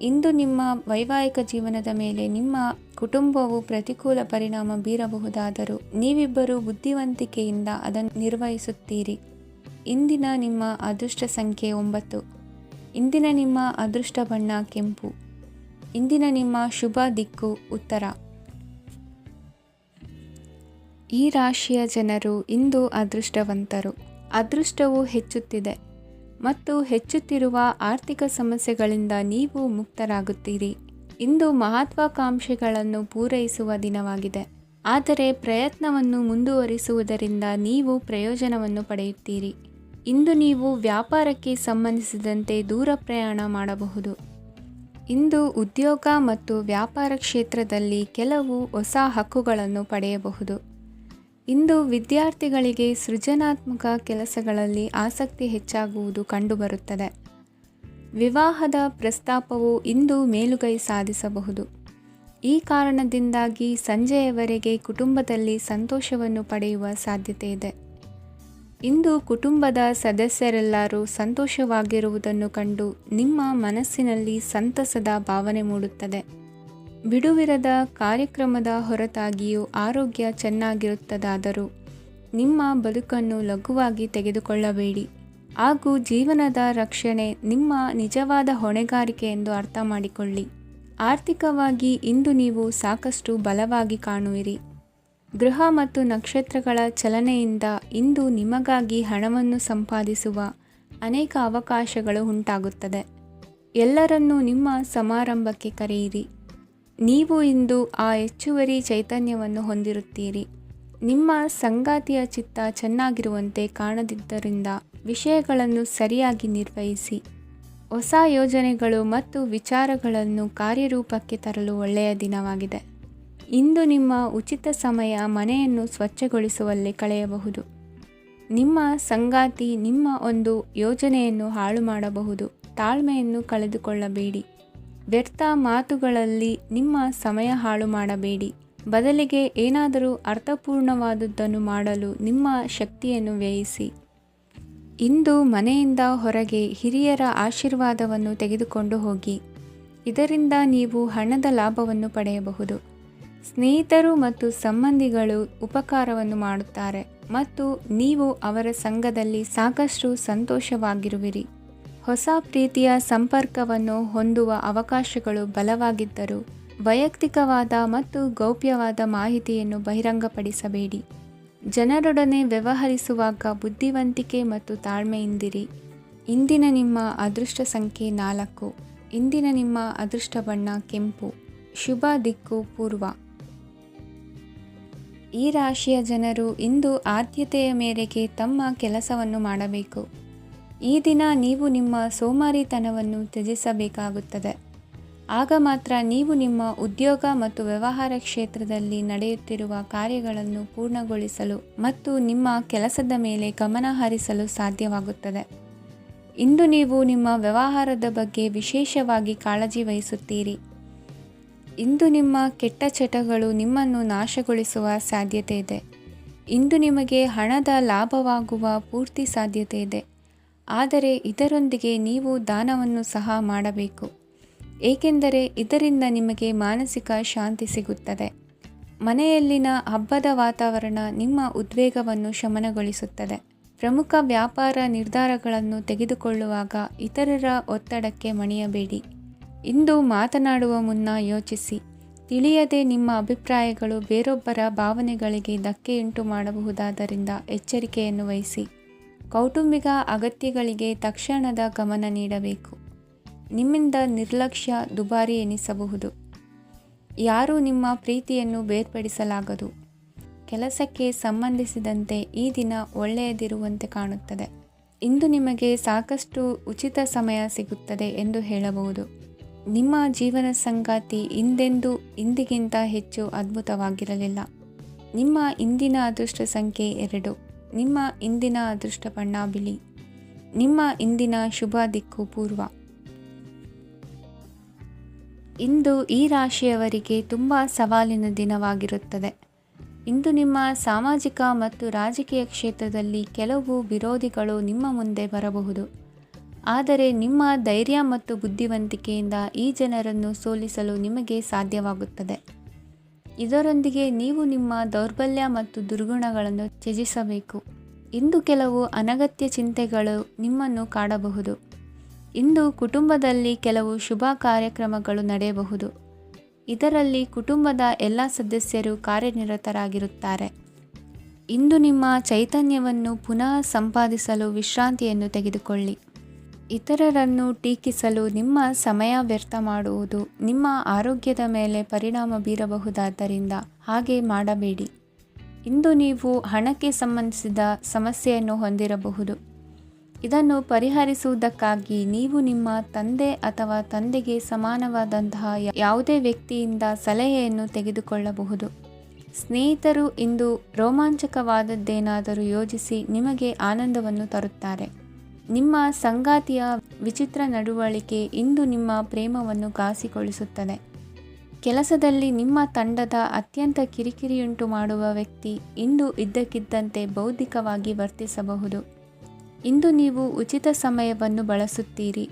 ಇಂದು ನಿಮ್ಮ ವೈವಾಹಿಕ ಜೀವನದ ಮೇಲೆ ನಿಮ್ಮ ಕುಟುಂಬವು ಪ್ರತಿಕೂಲ ಪರಿಣಾಮ ಬೀರಬಹುದಾದರೂ ನೀವಿಬ್ಬರೂ ಬುದ್ಧಿವಂತಿಕೆಯಿಂದ ಅದನ್ನು ನಿರ್ವಹಿಸುತ್ತೀರಿ. ಇಂದಿನ ನಿಮ್ಮ ಅದೃಷ್ಟ ಸಂಖ್ಯೆ 9. ಇಂದಿನ ನಿಮ್ಮ ಅದೃಷ್ಟ ಬಣ್ಣ ಕೆಂಪು. ಇಂದಿನ ನಿಮ್ಮ ಶುಭ ದಿಕ್ಕು ಉತ್ತರ. ಈ ರಾಶಿಯ ಜನರು ಇಂದು ಅದೃಷ್ಟವಂತರು. ಅದೃಷ್ಟವು ಹೆಚ್ಚುತ್ತಿದೆ ಮತ್ತು ಹೆಚ್ಚುತ್ತಿರುವ ಆರ್ಥಿಕ ಸಮಸ್ಯೆಗಳಿಂದ ನೀವು ಮುಕ್ತರಾಗುತ್ತೀರಿ. ಇಂದು ಮಹತ್ವಾಕಾಂಕ್ಷೆಗಳನ್ನು ಪೂರೈಸುವ ದಿನವಾಗಿದೆ, ಆದರೆ ಪ್ರಯತ್ನವನ್ನು ಮುಂದುವರಿಸುವುದರಿಂದ ನೀವು ಪ್ರಯೋಜನವನ್ನು ಪಡೆಯುತ್ತೀರಿ. ಇಂದು ನೀವು ವ್ಯಾಪಾರಕ್ಕೆ ಸಂಬಂಧಿಸಿದಂತೆ ದೂರ ಪ್ರಯಾಣ ಮಾಡಬಹುದು. ಇಂದು ಉದ್ಯೋಗ ಮತ್ತು ವ್ಯಾಪಾರ ಕ್ಷೇತ್ರದಲ್ಲಿ ಕೆಲವು ಹೊಸ ಹಕ್ಕುಗಳನ್ನು ಪಡೆಯಬಹುದು. ಇಂದು ವಿದ್ಯಾರ್ಥಿಗಳಿಗೆ ಸೃಜನಾತ್ಮಕ ಕೆಲಸಗಳಲ್ಲಿ ಆಸಕ್ತಿ ಹೆಚ್ಚಾಗುವುದು ಕಂಡುಬರುತ್ತದೆ. ವಿವಾಹದ ಪ್ರಸ್ತಾಪವು ಇಂದು ಮೇಲುಗೈ ಸಾಧಿಸಬಹುದು. ಈ ಕಾರಣದಿಂದಾಗಿ ಸಂಜೆಯವರೆಗೆ ಕುಟುಂಬದಲ್ಲಿ ಸಂತೋಷವನ್ನು ಪಡೆಯುವ ಸಾಧ್ಯತೆ ಇದೆ. ಇಂದು ಕುಟುಂಬದ ಸದಸ್ಯರೆಲ್ಲರೂ ಸಂತೋಷವಾಗಿರುವುದನ್ನು ಕಂಡು ನಿಮ್ಮ ಮನಸ್ಸಿನಲ್ಲಿ ಸಂತಸದ ಭಾವನೆ ಮೂಡುತ್ತದೆ. ಬಿಡುವಿರದ ಕಾರ್ಯಕ್ರಮದ ಹೊರತಾಗಿಯೂ ಆರೋಗ್ಯ ಚೆನ್ನಾಗಿರುತ್ತದಾದರೂ ನಿಮ್ಮ ಬದುಕನ್ನು ಲಘುವಾಗಿ ತೆಗೆದುಕೊಳ್ಳಬೇಡಿ ಹಾಗೂ ಜೀವನದ ರಕ್ಷಣೆ ನಿಮ್ಮ ನಿಜವಾದ ಹೊಣೆಗಾರಿಕೆ ಎಂದು ಅರ್ಥ ಮಾಡಿಕೊಳ್ಳಿ. ಆರ್ಥಿಕವಾಗಿ ಇಂದು ನೀವು ಸಾಕಷ್ಟು ಬಲವಾಗಿ ಕಾಣುವಿರಿ. ಗ್ರಹ ಮತ್ತು ನಕ್ಷತ್ರಗಳ ಚಲನೆಯಿಂದ ಇಂದು ನಿಮಗಾಗಿ ಹಣವನ್ನು ಸಂಪಾದಿಸುವ ಅನೇಕ ಅವಕಾಶಗಳು ಉಂಟಾಗುತ್ತದೆ. ಎಲ್ಲರನ್ನೂ ನಿಮ್ಮ ಸಮಾರಂಭಕ್ಕೆ ಕರೆಯಿರಿ. ನೀವು ಇಂದು ಆ ಹೆಚ್ಚುವರಿ ಚೈತನ್ಯವನ್ನು ಹೊಂದಿರುತ್ತೀರಿ. ನಿಮ್ಮ ಸಂಗಾತಿಯ ಚಿತ್ತ ಚೆನ್ನಾಗಿರುವಂತೆ ಕಾಣದಿದ್ದರಿಂದ ವಿಷಯಗಳನ್ನು ಸರಿಯಾಗಿ ನಿರ್ವಹಿಸಿ. ಹೊಸ ಯೋಜನೆಗಳು ಮತ್ತು ವಿಚಾರಗಳನ್ನು ಕಾರ್ಯರೂಪಕ್ಕೆ ತರಲು ಒಳ್ಳೆಯ ದಿನವಾಗಿದೆ. ಇಂದು ನಿಮ್ಮ ಉಚಿತ ಸಮಯ ಮನೆಯನ್ನು ಸ್ವಚ್ಛಗೊಳಿಸುವಲ್ಲಿ ಕಳೆಯಬಹುದು. ನಿಮ್ಮ ಸಂಗಾತಿ ನಿಮ್ಮ ಒಂದು ಯೋಜನೆಯನ್ನು ಹಾಳು ಮಾಡಬಹುದು. ತಾಳ್ಮೆಯನ್ನು ಕಳೆದುಕೊಳ್ಳಬೇಡಿ. ವ್ಯರ್ಥ ಮಾತುಗಳಲ್ಲಿ ನಿಮ್ಮ ಸಮಯ ಹಾಳು ಮಾಡಬೇಡಿ. ಬದಲಿಗೆ ಏನಾದರೂ ಅರ್ಥಪೂರ್ಣವಾದುದನ್ನು ಮಾಡಲು ನಿಮ್ಮ ಶಕ್ತಿಯನ್ನು ವ್ಯಯಿಸಿ. ಇಂದು ಮನೆಯಿಂದ ಹೊರಗೆ ಹಿರಿಯರ ಆಶೀರ್ವಾದವನ್ನು ತೆಗೆದುಕೊಂಡು ಹೋಗಿ. ಇದರಿಂದ ನೀವು ಹಣದ ಲಾಭವನ್ನು ಪಡೆಯಬಹುದು. ಸ್ನೇಹಿತರು ಮತ್ತು ಸಂಬಂಧಿಗಳು ಉಪಕಾರವನ್ನು ಮಾಡುತ್ತಾರೆ ಮತ್ತು ನೀವು ಅವರ ಸಂಘದಲ್ಲಿ ಸಾಕಷ್ಟು ಸಂತೋಷವಾಗಿರುವಿರಿ. ಹೊಸ ಪ್ರೀತಿಯ ಸಂಪರ್ಕವನ್ನು ಹೊಂದುವ ಅವಕಾಶಗಳು ಬಲವಾಗಿದ್ದರೂ ವೈಯಕ್ತಿಕವಾದ ಮತ್ತು ಗೌಪ್ಯವಾದ ಮಾಹಿತಿಯನ್ನು ಬಹಿರಂಗಪಡಿಸಬೇಡಿ. ಜನರೊಡನೆ ವ್ಯವಹರಿಸುವಾಗ ಬುದ್ಧಿವಂತಿಕೆ ಮತ್ತು ತಾಳ್ಮೆಯಿಂದಿರಿ. ಇಂದಿನ ನಿಮ್ಮ ಅದೃಷ್ಟ ಸಂಖ್ಯೆ 4. ಇಂದಿನ ನಿಮ್ಮ ಅದೃಷ್ಟ ಬಣ್ಣ ಕೆಂಪು. ಶುಭ ದಿಕ್ಕು ಪೂರ್ವ. ಈ ರಾಶಿಯ ಜನರು ಇಂದು ಆದ್ಯತೆಯ ಮೇರೆಗೆ ತಮ್ಮ ಕೆಲಸವನ್ನು ಮಾಡಬೇಕು. ಈ ದಿನ ನೀವು ನಿಮ್ಮ ಸೋಮಾರಿತನವನ್ನು ತ್ಯಜಿಸಬೇಕಾಗುತ್ತದೆ. ಆಗ ಮಾತ್ರ ನೀವು ನಿಮ್ಮ ಉದ್ಯೋಗ ಮತ್ತು ವ್ಯವಹಾರ ಕ್ಷೇತ್ರದಲ್ಲಿ ನಡೆಯುತ್ತಿರುವ ಕಾರ್ಯಗಳನ್ನು ಪೂರ್ಣಗೊಳಿಸಲು ಮತ್ತು ನಿಮ್ಮ ಕೆಲಸದ ಮೇಲೆ ಗಮನ ಹರಿಸಲು ಸಾಧ್ಯವಾಗುತ್ತದೆ. ಇಂದು ನೀವು ನಿಮ್ಮ ವ್ಯವಹಾರದ ಬಗ್ಗೆ ವಿಶೇಷವಾಗಿ ಕಾಳಜಿ ವಹಿಸುತ್ತೀರಿ. ಇಂದು ನಿಮ್ಮ ಕೆಟ್ಟ ಚಟಗಳು ನಿಮ್ಮನ್ನು ನಾಶಗೊಳಿಸುವ ಸಾಧ್ಯತೆ ಇದೆ. ಇಂದು ನಿಮಗೆ ಹಣದ ಲಾಭವಾಗುವ ಪೂರ್ತಿ ಸಾಧ್ಯತೆ ಇದೆ, ಆದರೆ ಇದರೊಂದಿಗೆ ನೀವು ದಾನವನ್ನು ಸಹ ಮಾಡಬೇಕು, ಏಕೆಂದರೆ ಇದರಿಂದ ನಿಮಗೆ ಮಾನಸಿಕ ಶಾಂತಿ ಸಿಗುತ್ತದೆ. ಮನೆಯಲ್ಲಿನ ಹಬ್ಬದ ವಾತಾವರಣ ನಿಮ್ಮ ಉದ್ವೇಗವನ್ನು ಶಮನಗೊಳಿಸುತ್ತದೆ. ಪ್ರಮುಖ ವ್ಯಾಪಾರ ನಿರ್ಧಾರಗಳನ್ನು ತೆಗೆದುಕೊಳ್ಳುವಾಗ ಇತರರ ಒತ್ತಡಕ್ಕೆ ಮಣಿಯಬೇಡಿ. ಇಂದು ಮಾತನಾಡುವ ಮುನ್ನ ಯೋಚಿಸಿ. ತಿಳಿಯದೆ ನಿಮ್ಮ ಅಭಿಪ್ರಾಯಗಳು ಬೇರೊಬ್ಬರ ಭಾವನೆಗಳಿಗೆ ಧಕ್ಕೆಯುಂಟು ಮಾಡಬಹುದಾದ್ದರಿಂದ ಎಚ್ಚರಿಕೆಯನ್ನು ವಹಿಸಿ. ಕೌಟುಂಬಿಕ ಅಗತ್ಯಗಳಿಗೆ ತಕ್ಷಣದ ಗಮನ ನೀಡಬೇಕು. ನಿಮ್ಮಿಂದ ನಿರ್ಲಕ್ಷ್ಯ ದುಬಾರಿ ಎನಿಸಬಹುದು. ಯಾರೂ ನಿಮ್ಮ ಪ್ರೀತಿಯನ್ನು ಬೇರ್ಪಡಿಸಲಾಗದು. ಕೆಲಸಕ್ಕೆ ಸಂಬಂಧಿಸಿದಂತೆ ಈ ದಿನ ಒಳ್ಳೆಯದಿರುವಂತೆ ಕಾಣುತ್ತದೆ. ಇಂದು ನಿಮಗೆ ಸಾಕಷ್ಟು ಉಚಿತ ಸಮಯ ಸಿಗುತ್ತದೆ ಎಂದು ಹೇಳಬಹುದು. ನಿಮ್ಮ ಜೀವನ ಸಂಗಾತಿ ಇಂದಿಗಿಂತ ಹೆಚ್ಚು ಅದ್ಭುತವಾಗಿರಲಿಲ್ಲ. ನಿಮ್ಮ ಇಂದಿನ ಅದೃಷ್ಟ ಸಂಖ್ಯೆ 2. ನಿಮ್ಮ ಇಂದಿನ ಅದೃಷ್ಟ ಬಣ್ಣ ಬಿಳಿ. ನಿಮ್ಮ ಇಂದಿನ ಶುಭ ದಿಕ್ಕು ಪೂರ್ವ. ಇಂದು ಈ ರಾಶಿಯವರಿಗೆ ತುಂಬ ಸವಾಲಿನ ದಿನವಾಗಿರುತ್ತದೆ. ಇಂದು ನಿಮ್ಮ ಸಾಮಾಜಿಕ ಮತ್ತು ರಾಜಕೀಯ ಕ್ಷೇತ್ರದಲ್ಲಿ ಕೆಲವು ವಿರೋಧಿಗಳು ನಿಮ್ಮ ಮುಂದೆ ಬರಬಹುದು. ಆದರೆ ನಿಮ್ಮ ಧೈರ್ಯ ಮತ್ತು ಬುದ್ಧಿವಂತಿಕೆಯಿಂದ ಈ ಜನರನ್ನು ಸೋಲಿಸಲು ನಿಮಗೆ ಸಾಧ್ಯವಾಗುತ್ತದೆ. ಇದರೊಂದಿಗೆ ನೀವು ನಿಮ್ಮ ದೌರ್ಬಲ್ಯ ಮತ್ತು ದುರ್ಗುಣಗಳನ್ನು ತ್ಯಜಿಸಬೇಕು. ಇಂದು ಕೆಲವು ಅನಗತ್ಯ ಚಿಂತೆಗಳು ನಿಮ್ಮನ್ನು ಕಾಡಬಹುದು. ಇಂದು ಕುಟುಂಬದಲ್ಲಿ ಕೆಲವು ಶುಭ ಕಾರ್ಯಕ್ರಮಗಳು ನಡೆಯಬಹುದು. ಇದರಲ್ಲಿ ಕುಟುಂಬದ ಎಲ್ಲ ಸದಸ್ಯರು ಕಾರ್ಯನಿರತರಾಗಿರುತ್ತಾರೆ. ಇಂದು ನಿಮ್ಮ ಚೈತನ್ಯವನ್ನು ಪುನಃ ಸಂಪಾದಿಸಲು ವಿಶ್ರಾಂತಿಯನ್ನು ತೆಗೆದುಕೊಳ್ಳಿ. ಇತರರನ್ನು ಟೀಕಿಸಲು ನಿಮ್ಮ ಸಮಯ ವ್ಯರ್ಥ ಮಾಡುವುದು ನಿಮ್ಮ ಆರೋಗ್ಯದ ಮೇಲೆ ಪರಿಣಾಮ ಬೀರಬಹುದಾದ್ದರಿಂದ ಹಾಗೆ ಮಾಡಬೇಡಿ. ಇಂದು ನೀವು ಹಣಕ್ಕೆ ಸಂಬಂಧಿಸಿದ ಸಮಸ್ಯೆಯನ್ನು ಹೊಂದಿರಬಹುದು. ಇದನ್ನು ಪರಿಹರಿಸುವುದಕ್ಕಾಗಿ ನೀವು ನಿಮ್ಮ ತಂದೆ ಅಥವಾ ತಂದೆಗೆ ಸಮಾನವಾದಂತಹ ಯಾವುದೇ ವ್ಯಕ್ತಿಯಿಂದ ಸಲಹೆಯನ್ನು ತೆಗೆದುಕೊಳ್ಳಬಹುದು. ಸ್ನೇಹಿತರು ಇಂದು ರೋಮಾಂಚಕವಾದದ್ದೇನಾದರೂ ಯೋಜಿಸಿ ನಿಮಗೆ ಆನಂದವನ್ನು ತರುತ್ತಾರೆ. ನಿಮ್ಮ ಸಂಗಾತಿಯ ವಿಚಿತ್ರ ನಡವಳಿಕೆ ಇಂದು ನಿಮ್ಮ ಪ್ರೇಮವನ್ನು ಘಾಸಿಗೊಳಿಸುತ್ತದೆ. ಕೆಲಸದಲ್ಲಿ ನಿಮ್ಮ ತಂಡದ ಅತ್ಯಂತ ಕಿರಿಕಿರಿಯುಂಟು ಮಾಡುವ ವ್ಯಕ್ತಿ ಇಂದು ಇದ್ದಕ್ಕಿದ್ದಂತೆ ಬೌದ್ಧಿಕವಾಗಿ ವರ್ತಿಸಬಹುದು. ಇಂದು ನೀವು ಉಚಿತ ಸಮಯವನ್ನು ಬಳಸುತ್ತೀರಿ.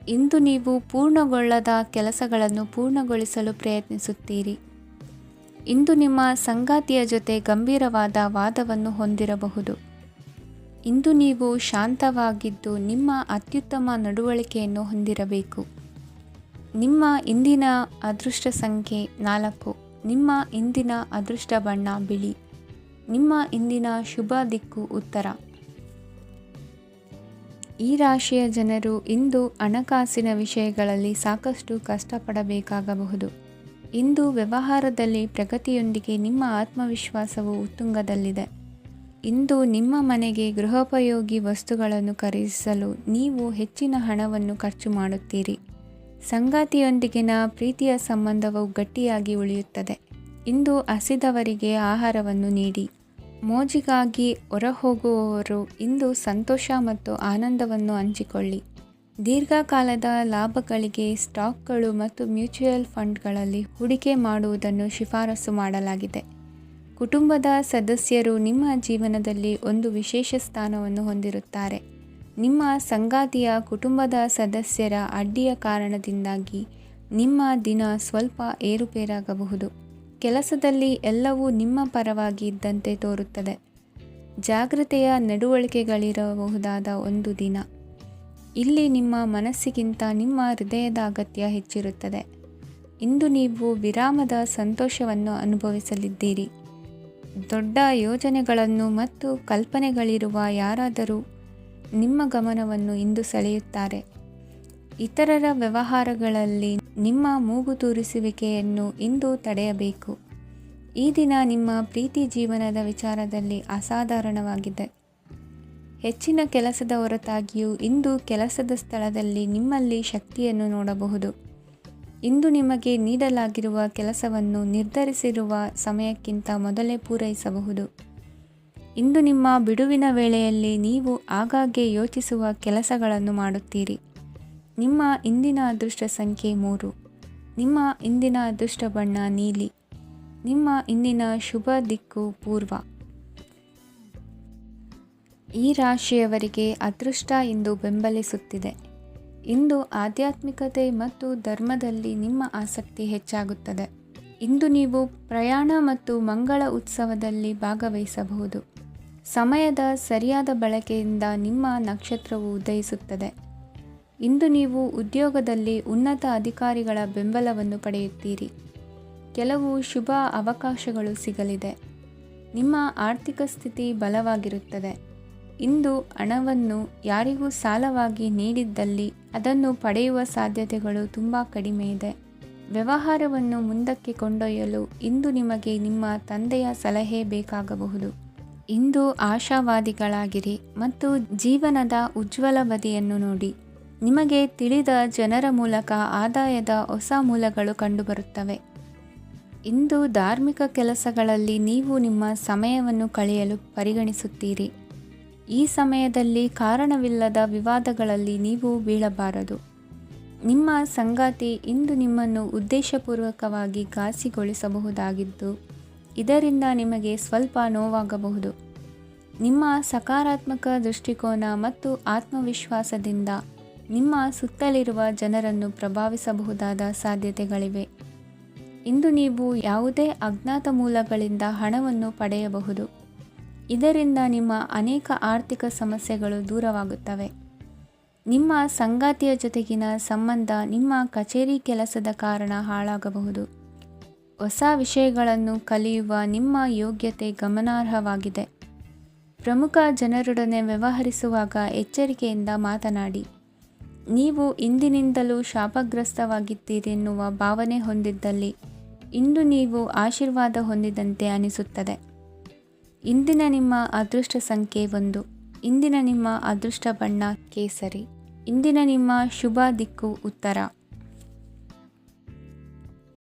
ಇಂದು ನೀವು ಪೂರ್ಣಗೊಳ್ಳದ ಕೆಲಸಗಳನ್ನು ಪೂರ್ಣಗೊಳಿಸಲು ಪ್ರಯತ್ನಿಸುತ್ತೀರಿ. ಇಂದು ನಿಮ್ಮ ಸಂಗಾತಿಯ ಜೊತೆ ಗಂಭೀರವಾದ ವಾದವನ್ನು ಹೊಂದಿರಬಹುದು. ಇಂದು ನೀವು ಶಾಂತವಾಗಿದ್ದು ನಿಮ್ಮ ಅತ್ಯುತ್ತಮ ನಡವಳಿಕೆಯನ್ನು ಹೊಂದಿರಬೇಕು. ನಿಮ್ಮ ಇಂದಿನ ಅದೃಷ್ಟ ಸಂಖ್ಯೆ 4. ನಿಮ್ಮ ಇಂದಿನ ಅದೃಷ್ಟ ಬಣ್ಣ ಬಿಳಿ. ನಿಮ್ಮ ಇಂದಿನ ಶುಭ ದಿಕ್ಕು ಉತ್ತರ. ಈ ರಾಶಿಯ ಜನರು ಇಂದು ಹಣಕಾಸಿನ ವಿಷಯಗಳಲ್ಲಿ ಸಾಕಷ್ಟು ಕಷ್ಟಪಡಬೇಕಾಗಬಹುದು. ಇಂದು ವ್ಯವಹಾರದಲ್ಲಿ ಪ್ರಗತಿಯೊಂದಿಗೆ ನಿಮ್ಮ ಆತ್ಮವಿಶ್ವಾಸವು ಉತ್ತುಂಗದಲ್ಲಿದೆ. ಇಂದು ನಿಮ್ಮ ಮನೆಗೆ ಗೃಹೋಪಯೋಗಿ ವಸ್ತುಗಳನ್ನು ಖರೀದಿಸಲು ನೀವು ಹೆಚ್ಚಿನ ಹಣವನ್ನು ಖರ್ಚು ಮಾಡುತ್ತೀರಿ. ಸಂಗಾತಿಯೊಂದಿಗಿನ ಪ್ರೀತಿಯ ಸಂಬಂಧವು ಗಟ್ಟಿಯಾಗಿ ಉಳಿಯುತ್ತದೆ. ಇಂದು ಹಸಿದವರಿಗೆ ಆಹಾರವನ್ನು ನೀಡಿ. ಮೋಜಿಗಾಗಿ ಹೊರಹೋಗುವವರು ಇಂದು ಸಂತೋಷ ಮತ್ತು ಆನಂದವನ್ನು ಹಂಚಿಕೊಳ್ಳಿ. ದೀರ್ಘಕಾಲದ ಲಾಭಗಳಿಗೆ ಸ್ಟಾಕ್ಗಳು ಮತ್ತು ಮ್ಯೂಚುವಲ್ ಫಂಡ್ಗಳಲ್ಲಿ ಹೂಡಿಕೆ ಮಾಡುವುದನ್ನು ಶಿಫಾರಸು ಮಾಡಲಾಗಿದೆ. ಕುಟುಂಬದ ಸದಸ್ಯರು ನಿಮ್ಮ ಜೀವನದಲ್ಲಿ ಒಂದು ವಿಶೇಷ ಸ್ಥಾನವನ್ನು ಹೊಂದಿರುತ್ತಾರೆ. ನಿಮ್ಮ ಸಂಗಾತಿಯ ಕುಟುಂಬದ ಸದಸ್ಯರ ಅಡ್ಡಿಯ ಕಾರಣದಿಂದಾಗಿ ನಿಮ್ಮ ದಿನ ಸ್ವಲ್ಪ ಏರುಪೇರಾಗಬಹುದು. ಕೆಲಸದಲ್ಲಿ ಎಲ್ಲವೂ ನಿಮ್ಮ ಪರವಾಗಿ ಇದ್ದಂತೆ ತೋರುತ್ತದೆ. ಜಾಗ್ರತೆಯ ನಡವಳಿಕೆಗಳಿರಬಹುದಾದ ಒಂದು ದಿನ. ಇಲ್ಲಿ ನಿಮ್ಮ ಮನಸ್ಸಿಗಿಂತ ನಿಮ್ಮ ಹೃದಯದ ಅಗತ್ಯ ಹೆಚ್ಚಿರುತ್ತದೆ. ಇಂದು ನೀವು ವಿರಾಮದ ಸಂತೋಷವನ್ನು ಅನುಭವಿಸಲಿದ್ದೀರಿ. ದೊಡ್ಡ ಯೋಜನೆಗಳನ್ನು ಮತ್ತು ಕಲ್ಪನೆಗಳಿರುವ ಯಾರಾದರೂ ನಿಮ್ಮ ಗಮನವನ್ನು ಇಂದು ಸೆಳೆಯುತ್ತಾರೆ. ಇತರರ ವ್ಯವಹಾರಗಳಲ್ಲಿ ನಿಮ್ಮ ಮೂಗು ತೂರಿಸುವಿಕೆಯನ್ನು ಇಂದು ತಡೆಯಬೇಕು. ಈ ದಿನ ನಿಮ್ಮ ಪ್ರೀತಿ ಜೀವನದ ವಿಚಾರದಲ್ಲಿ ಅಸಾಧಾರಣವಾಗಿದೆ. ಹೆಚ್ಚಿನ ಕೆಲಸದ ಹೊರತಾಗಿಯೂ ಇಂದು ಕೆಲಸದ ಸ್ಥಳದಲ್ಲಿ ನಿಮ್ಮಲ್ಲಿ ಶಕ್ತಿಯನ್ನು ನೋಡಬಹುದು. ಇಂದು ನಿಮಗೆ ನೀಡಲಾಗಿರುವ ಕೆಲಸವನ್ನು ನಿರ್ಧರಿಸಿರುವ ಸಮಯಕ್ಕಿಂತ ಮೊದಲೇ ಪೂರೈಸಬಹುದು. ಇಂದು ನಿಮ್ಮ ಬಿಡುವಿನ ವೇಳೆಯಲ್ಲಿ ನೀವು ಆಗಾಗ್ಗೆ ಯೋಚಿಸುವ ಕೆಲಸಗಳನ್ನು ಮಾಡುತ್ತೀರಿ. ನಿಮ್ಮ ಇಂದಿನ ಅದೃಷ್ಟ ಸಂಖ್ಯೆ 3. ನಿಮ್ಮ ಇಂದಿನ ಅದೃಷ್ಟ ಬಣ್ಣ ನೀಲಿ. ನಿಮ್ಮ ಇಂದಿನ ಶುಭ ದಿಕ್ಕು ಪೂರ್ವ. ಈ ರಾಶಿಯವರಿಗೆ ಅದೃಷ್ಟ ಇಂದು ಬೆಂಬಲಿಸುತ್ತಿದೆ. ಇಂದು ಆಧ್ಯಾತ್ಮಿಕತೆ ಮತ್ತು ಧರ್ಮದಲ್ಲಿ ನಿಮ್ಮ ಆಸಕ್ತಿ ಹೆಚ್ಚಾಗುತ್ತದೆ. ಇಂದು ನೀವು ಪ್ರಯಾಣ ಮತ್ತು ಮಂಗಳ ಉತ್ಸವದಲ್ಲಿ ಭಾಗವಹಿಸಬಹುದು. ಸಮಯದ ಸರಿಯಾದ ಬಳಕೆಯಿಂದ ನಿಮ್ಮ ನಕ್ಷತ್ರವು ಉದಯಿಸುತ್ತದೆ. ಇಂದು ನೀವು ಉದ್ಯೋಗದಲ್ಲಿ ಉನ್ನತ ಅಧಿಕಾರಿಗಳ ಬೆಂಬಲವನ್ನು ಪಡೆಯುತ್ತೀರಿ. ಕೆಲವು ಶುಭ ಅವಕಾಶಗಳು ಸಿಗಲಿದೆ. ನಿಮ್ಮ ಆರ್ಥಿಕ ಸ್ಥಿತಿ ಬಲವಾಗಿರುತ್ತದೆ. ಇಂದು ಹಣವನ್ನು ಯಾರಿಗೂ ಸಾಲವಾಗಿ ನೀಡಿದ್ದಲ್ಲಿ ಅದನ್ನು ಪಡೆಯುವ ಸಾಧ್ಯತೆಗಳು ತುಂಬ ಕಡಿಮೆ ಇದೆ. ವ್ಯವಹಾರವನ್ನು ಮುಂದಕ್ಕೆ ಕೊಂಡೊಯ್ಯಲು ಇಂದು ನಿಮಗೆ ನಿಮ್ಮ ತಂದೆಯ ಸಲಹೆ ಬೇಕಾಗಬಹುದು. ಇಂದು ಆಶಾವಾದಿಗಳಾಗಿರಿ ಮತ್ತು ಜೀವನದ ಉಜ್ವಲ ಬದಿಯನ್ನು ನೋಡಿ. ನಿಮಗೆ ತಿಳಿದ ಜನರ ಮೂಲಕ ಆದಾಯದ ಹೊಸ ಮೂಲಗಳು ಕಂಡುಬರುತ್ತವೆ. ಇಂದು ಧಾರ್ಮಿಕ ಕೆಲಸಗಳಲ್ಲಿ ನೀವು ನಿಮ್ಮ ಸಮಯವನ್ನು ಕಳೆಯಲು ಪರಿಗಣಿಸುತ್ತೀರಿ. ಈ ಸಮಯದಲ್ಲಿ ಕಾರಣವಿಲ್ಲದ ವಿವಾದಗಳಲ್ಲಿ ನೀವು ಬೀಳಬಾರದು. ನಿಮ್ಮ ಸಂಗಾತಿ ಇಂದು ನಿಮ್ಮನ್ನು ಉದ್ದೇಶಪೂರ್ವಕವಾಗಿ ಘಾಸಿಗೊಳಿಸಬಹುದಾಗಿದ್ದು, ಇದರಿಂದ ನಿಮಗೆ ಸ್ವಲ್ಪ ನೋವಾಗಬಹುದು. ನಿಮ್ಮ ಸಕಾರಾತ್ಮಕ ದೃಷ್ಟಿಕೋನ ಮತ್ತು ಆತ್ಮವಿಶ್ವಾಸದಿಂದ ನಿಮ್ಮ ಸುತ್ತಲಿರುವ ಜನರನ್ನು ಪ್ರಭಾವಿಸಬಹುದಾದ ಸಾಧ್ಯತೆಗಳಿವೆ. ಇಂದು ನೀವು ಯಾವುದೇ ಅಜ್ಞಾತ ಮೂಲಗಳಿಂದ ಹಣವನ್ನು ಪಡೆಯಬಹುದು. ಇದರಿಂದ ನಿಮ್ಮ ಅನೇಕ ಆರ್ಥಿಕ ಸಮಸ್ಯೆಗಳು ದೂರವಾಗುತ್ತವೆ. ನಿಮ್ಮ ಸಂಗಾತಿಯ ಜೊತೆಗಿನ ಸಂಬಂಧ ನಿಮ್ಮ ಕಚೇರಿ ಕೆಲಸದ ಕಾರಣ ಹಾಳಾಗಬಹುದು. ಹೊಸ ವಿಷಯಗಳನ್ನು ಕಲಿಯುವ ನಿಮ್ಮ ಯೋಗ್ಯತೆ ಗಮನಾರ್ಹವಾಗಿದೆ. ಪ್ರಮುಖ ಜನರೊಡನೆ ವ್ಯವಹರಿಸುವಾಗ ಎಚ್ಚರಿಕೆಯಿಂದ ಮಾತನಾಡಿ. ನೀವು ಇಂದಿನಿಂದಲೂ ಶಾಪಗ್ರಸ್ತವಾಗಿದ್ದೀರೆನ್ನುವ ಭಾವನೆ ಹೊಂದಿದ್ದಲ್ಲಿ ಇಂದು ನೀವು ಆಶೀರ್ವಾದ ಹೊಂದಿದಂತೆ ಅನಿಸುತ್ತದೆ. ಇಂದಿನ ನಿಮ್ಮ ಅದೃಷ್ಟ ಸಂಖ್ಯೆ 1. ಇಂದಿನ ನಿಮ್ಮ ಅದೃಷ್ಟ ಬಣ್ಣ ಕೇಸರಿ. ಇಂದಿನ ನಿಮ್ಮ ಶುಭ ದಿಕ್ಕು ಉತ್ತರ.